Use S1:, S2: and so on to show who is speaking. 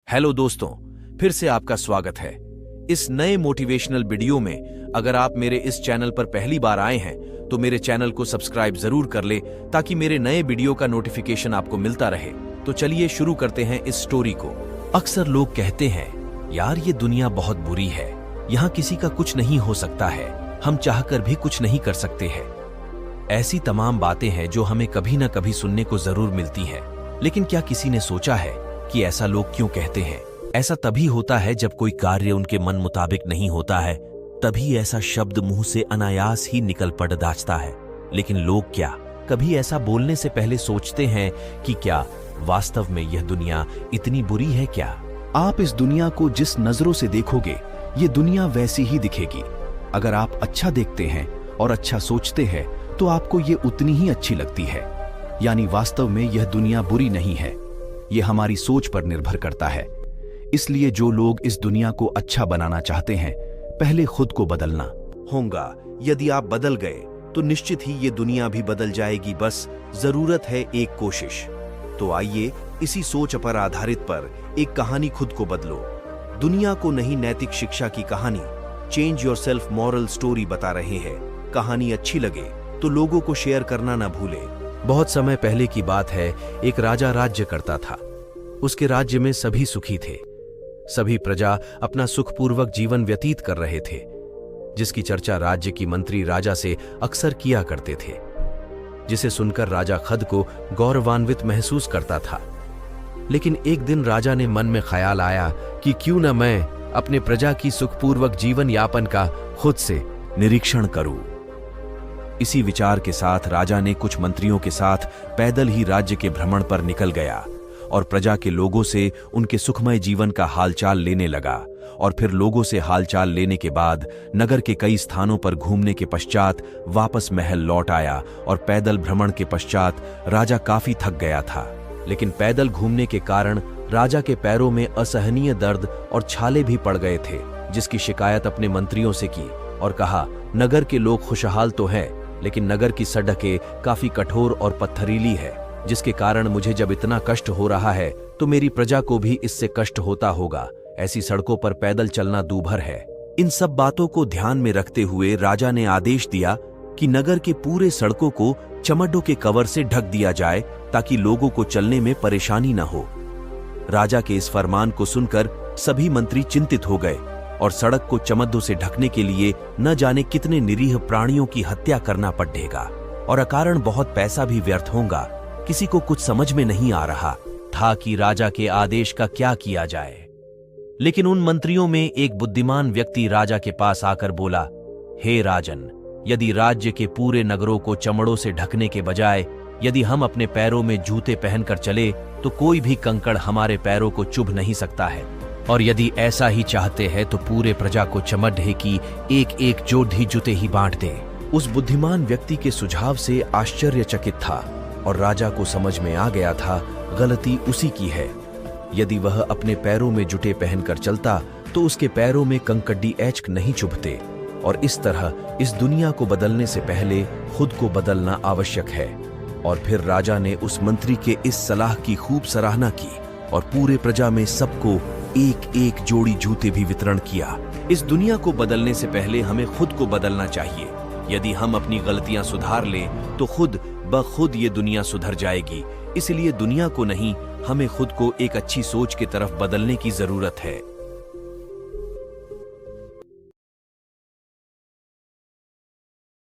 S1: Hello दोस्तों, फिर से आपका स्वागत है इस नए मोटिवेशनल वीडियो में। अगर आप मेरे इस चैनल पर पहली बार आए हैं तो मेरे चैनल को सब्सक्राइब जरूर कर ले ताकि मेरे नए वीडियो का नोटिफिकेशन आपको मिलता रहे। तो चलिए शुरू करते हैं इस स्टोरी को। अक्सर लोग कहते हैं, यार ये दुनिया बहुत बुरी है, यहाँ किसी का कुछ नहीं हो सकता है, हम चाहकर भी कुछ नहीं कर सकते हैं। ऐसी तमाम बातें हैं जो हमें कभी ना कभी सुनने को जरूर मिलती हैं। लेकिन क्या किसी ने सोचा है कि ऐसा लोग क्यों कहते हैं? ऐसा तभी होता है जब कोई कार्य उनके मन मुताबिक नहीं होता है, तभी ऐसा शब्द मुंह से अनायास ही निकल पड़ जाता है। लेकिन लोग क्या कभी ऐसा बोलने से पहले सोचते हैं कि क्या वास्तव में यह दुनिया इतनी बुरी है क्या?
S2: आप इस दुनिया को जिस नजरों से देखोगे, ये दुनिया वैसी ही दिखेगी। अगर आप अच्छा देखते हैं और अच्छा सोचते हैं तो आपको ये उतनी ही अच्छी लगती है। यानी वास्तव में यह दुनिया बुरी नहीं है, ये हमारी सोच पर निर्भर करता है। इसलिए जो लोग इस दुनिया को अच्छा बनाना चाहते हैं, पहले खुद को बदलना
S1: होगा। यदि आप बदल गए तो निश्चित ही ये दुनिया भी बदल जाएगी। बस जरूरत है एक कोशिश। तो आइए इसी सोच पर आधारित पर एक कहानी खुद को बदलो दुनिया को नहीं, नैतिक शिक्षा की कहानी चेंज योरसेल्फ मॉरल स्टोरी बता रहे हैं। कहानी अच्छी लगे तो लोगों को शेयर करना ना भूले। बहुत समय पहले की बात है, एक राजा राज्य करता था। उसके राज्य में सभी सुखी थे, सभी प्रजा अपना सुखपूर्वक जीवन व्यतीत कर रहे थे, जिसकी चर्चा राज्य की मंत्री राजा से अक्सर किया करते थे, जिसे सुनकर राजा खुद को गौरवान्वित महसूस करता था। लेकिन एक दिन राजा ने मन में ख्याल आया कि क्यों न मैं अपने प्रजा की सुखपूर्वक जीवन यापन का खुद से निरीक्षण करूं। इसी विचार के साथ राजा ने कुछ मंत्रियों के साथ पैदल ही राज्य के भ्रमण पर निकल गया और प्रजा के लोगों से उनके सुखमय जीवन का हालचाल लेने लगा। और फिर लोगों से हालचाल लेने के बाद नगर के कई स्थानों पर घूमने के पश्चात वापस महल लौट आया। और पैदल भ्रमण के पश्चात राजा काफी थक गया था। लेकिन पैदल घूमने के कारण राजा के पैरों में असहनीय दर्द और छाले भी पड़ गए थे, जिसकी शिकायत अपने मंत्रियों से की और कहा, नगर के लोग खुशहाल तो हैं, लेकिन नगर की सड़कें काफी कठोर और पत्थरीली है, जिसके कारण मुझे जब इतना कष्ट हो रहा है तो मेरी प्रजा को भी इससे कष्ट होता होगा। ऐसी सड़कों पर पैदल चलना दूभर है। इन सब बातों को ध्यान में रखते हुए राजा ने आदेश दिया कि नगर के पूरे सड़कों को चमड़ों के कवर से ढक दिया जाए ताकि लोगों को चलने में परेशानी न हो। राजा के इस फरमान को सुनकर सभी मंत्री चिंतित हो गए और सड़क को चमड़ों से ढकने के लिए न जाने कितने निरीह प्राणियों की हत्या करना पड़ेगा और अकारण बहुत पैसा भी व्यर्थ होगा। किसी को कुछ समझ में नहीं आ रहा था कि राजा के आदेश का क्या किया जाए। लेकिन उन मंत्रियों में एक बुद्धिमान व्यक्ति राजा के पास आकर बोला, हे राजन, यदि राज्य के पूरे नगरों को चमड़ों से ढकने के बजाय यदि हम अपने पैरों में जूते पहनकर चले तो कोई भी कंकड़ हमारे पैरों को चुभ नहीं सकता है। और यदि ऐसा ही चाहते हैं तो पूरे प्रजा को चमड़े की एक एक जोड़ी जूते ही बांट दें। उस बुद्धिमान व्यक्ति के सुझाव से आश्चर्यचकित था और राजा को समझ में आ गया था गलती उसी की है। यदि वह अपने पैरों में जूते पहनकर चलता तो उसके पैरों में कंकड़ी ऐचक नहीं चुभते। और इस तरह इस दुनिया को बदलने से पहले खुद को बदलना आवश्यक है। और फिर राजा ने उस मंत्री के इस सलाह की खूब सराहना की और पूरे प्रजा में सबको एक एक जोड़ी जूते भी वितरण किया। इस दुनिया को बदलने से पहले हमें खुद को बदलना चाहिए। यदि हम अपनी गलतियां सुधार लें तो खुद ब खुद ये दुनिया सुधर जाएगी। इसलिए दुनिया को नहीं, हमें खुद को एक अच्छी सोच की तरफ बदलने की जरूरत है।